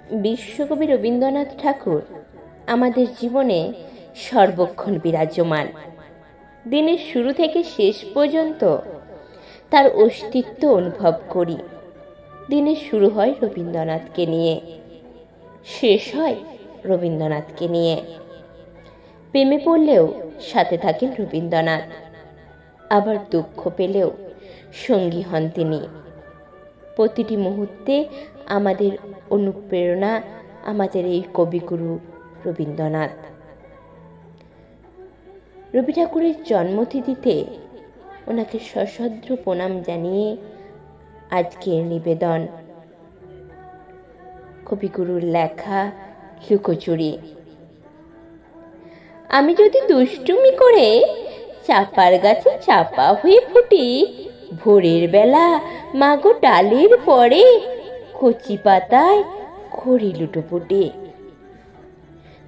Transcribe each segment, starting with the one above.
বিশ্বকবি রবীন্দ্রনাথ ঠাকুর আমাদের জীবনে সর্বক্ষণ বিরাজমান। দিনের শুরু থেকে শেষ পর্যন্ত তার অস্তিত্ব অনুভব করি। দিনের শুরু হয় রবীন্দ্রনাথকে নিয়ে, শেষ হয় রবীন্দ্রনাথকে নিয়ে। প্রেমে পড়লেও সাথে থাকেন রবীন্দ্রনাথ, আবার দুঃখ পেলেও সঙ্গী হন তিনি। প্রতিটি মুহূর্তে আমাদের অনুপ্রেরণা আমাদের এই কবিগুরু রবীন্দ্রনাথ। রবি ঠাকুরের জন্মতিথিতে ওনাকে সশ্রদ্ধ প্রণাম জানিয়ে আজকের নিবেদন কবিগুরুর লেখা লুকোচুরি। আমি যদি দুষ্টুমি করে চাপার গাছে চাপা হয়ে ফুটি, ভোরের বেলা মাগো ডালের পরে কচি পাতায় করি লুটোপুটি।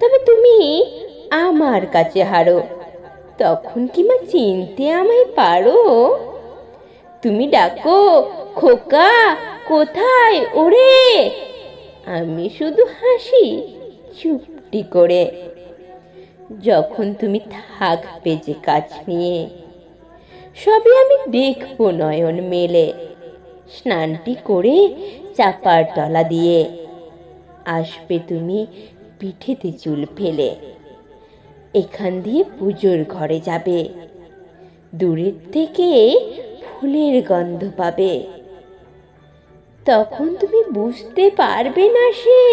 তবে তুমি আমার কাছে হারো, তখন কি মা চিনতে আমায় পারো? তুমি ডাকো খোকা কোথায় ওরে, আমি শুধু হাসি চুপটি করে। যখন তুমি থাকবে যে কাজ নিয়ে, সবই আমি দেখবো নয়ন মেলে। স্নানটি করে চাপার তলা দিয়ে আসবে তুমি পিঠেতে চুল ফেলে। এখান দিয়ে পুজোর ঘরে যাবে, দূরের থেকে ফুলের গন্ধ পাবে। তখন তুমি বুঝতে পারবে না সে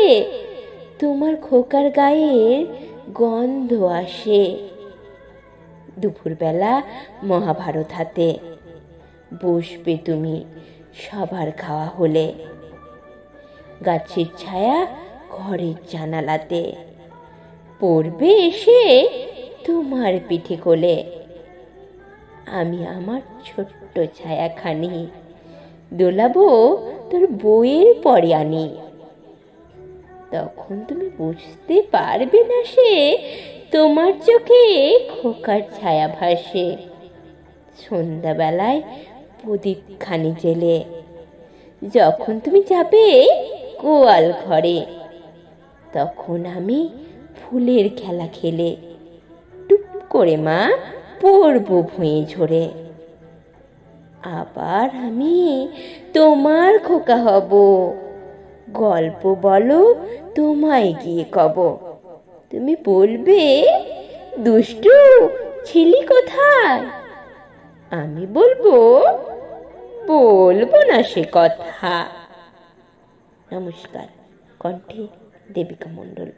তোমার খোকার গায়ের গন্ধ আসে। দুপুরবেলা মহাভারত হাতে বসবে তুমি সবার খাওয়া হলে। গাছের ছায়া ঘরের জানালাতে পড়বে এসে তোমার পিঠে কোলে। আমি আমার ছোট্ট ছায়াখানি দোলাবো তোর বইয়ের পরে আনি। তখন তুমি বুঝতে পারবে না সে তোমার চোখে খোকার ছায়া ভাসে। সন্ধ্যাবেলায় প্রদীপ খানি জেলে যখন তুমি যাবে গোয়াল ঘরে, তখন আমি ফুলের খেলা খেলে টুপ করে মা পড়বো ভুঁয়ে ঝরে। আবার আমি তোমার খোকা হব, গল্প বলো তোমায় গিয়ে কব। তুমি বলবে দুষ্টু ছিলি কোথায়, আমি বলবো বলবো না সে কথা। নমস্কার। কণ্ঠে দেবিকা মণ্ডল।